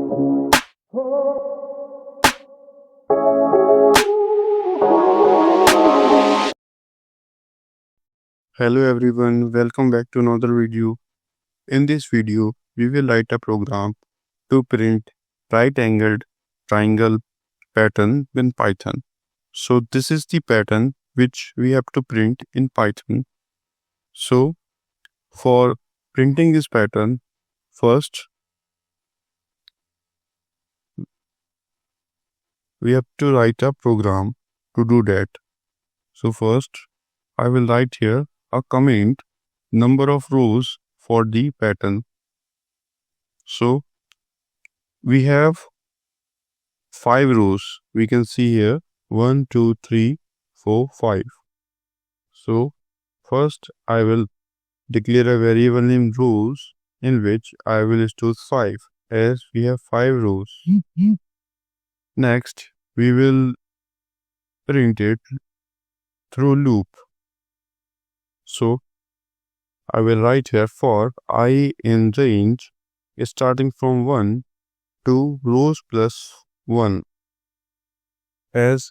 Hello everyone, welcome back to another video. In this video, we will write a program to print right-angled triangle pattern in Python. So this is the pattern which we have to print in Python. So for printing this pattern, first we have to write a program to do that. So first I will write here a comment number of rows for the pattern. So we have 5 rows. We can see here 1, 2, 3, 4, 5. So first I will declare a variable named rows in which I will store 5 as we have 5 rows. Next we will print it through loop. So I will write here for I in range starting from 1 to rows plus 1. As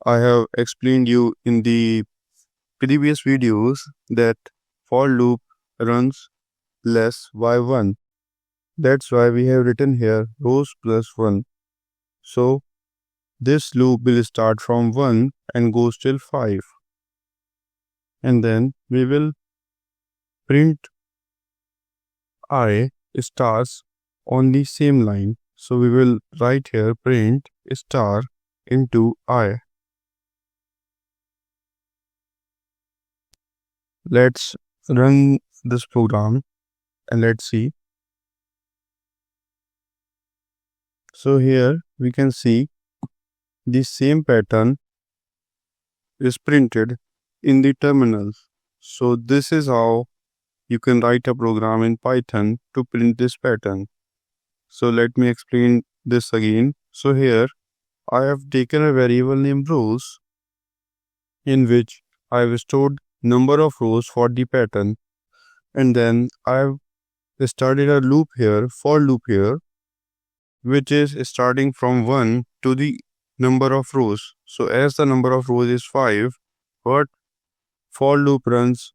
I have explained you in the previous videos that for loop runs less by 1. That's why we have written here rows plus 1. So this loop will start from 1 and goes till 5. And then we will print I stars on the same line. So we will write here print star into I. Let's run this program and let's see. So here we can see the same pattern is printed in the terminal. So this is how you can write a program in Python to print this pattern. So let me explain this again. So here I have taken a variable named rows in which I have stored number of rows for the pattern, and then I have started a loop here, for loop here, which is starting from 1 to the number of rows. So as the number of rows is 5, but for loop runs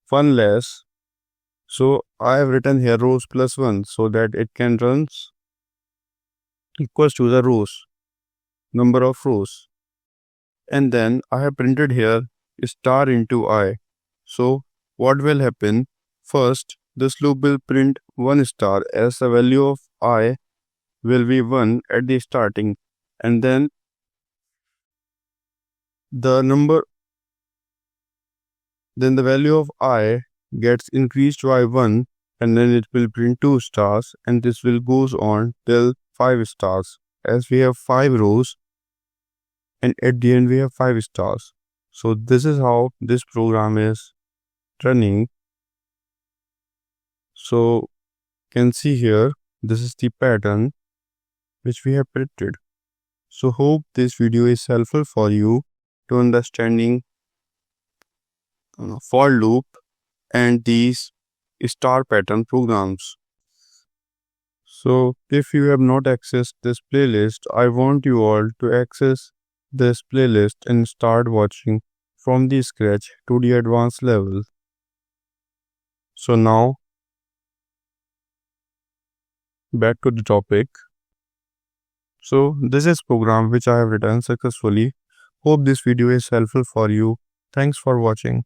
1 less. So I have written here rows plus 1 so that it can run equals to the rows, number of rows. And then I have printed here star into I. So what will happen? First, this loop will print 1 star as the value of I will be 1 at the starting, and then the value of I gets increased by 1, and then it will print 2 stars, and this will goes on till 5 stars as we have 5 rows, and at the end we have 5 stars. So this is how this program is running. So you can see here this is the pattern which we have printed. So hope this video is helpful for you to understanding for loop and these star pattern programs. So if you have not accessed this playlist, I want you all to access this playlist and start watching from the scratch to the advanced level. So now back to the topic. So this is program which I have written successfully. Hope this video is helpful for you. Thanks for watching.